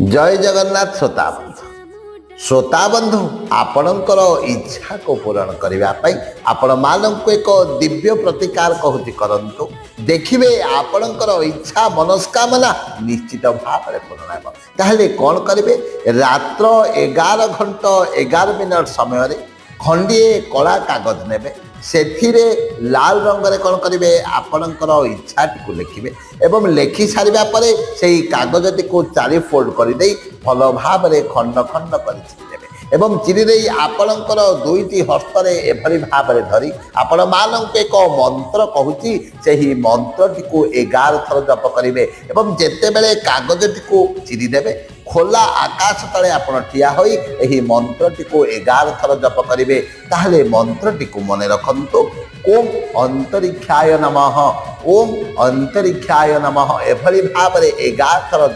जय जगन्नाथ श्रोता बंधु श्रोता बंधु आपणकर इच्छा को पूरण करने आपण मानक एक दिव्य प्रतिकार कहूँ करंतु देखिए आपणकर इच्छा मनस्कामना निश्चित भाव में पूर्ण हो। ताहले कौन करेंगे रात्र 11 घंटा 11 मिनट समय खंडिए कला कागज नेबे सेथिरे लाल रंगरे कौन करेंगे आपणकर इच्छाटी को लिखिए एवं लिखि सारिबा परे सेही कागजटी को 4 फोल्ड कर दे भल भाव में खंड खंड कर चिरिदेवे एवं चिरिदे आपणकर दुईटी हस्तरे एभली भाव में धरी आपण मानक एक मंत्र कहूची सेही मंत्रटी को 11 थर जप करेंगे एवं जेतेबेले कागजटी को चिरिदेवे खोला आकाश तले आपण ठिया होई एही मंत्रटी को 11 थर जप करेंगे ताहले मंत्रटी को मन रखंतु ओम अंतरिक्षाय नमः ओम अंतरिक्षाय नमः एभली भाव में 11 थर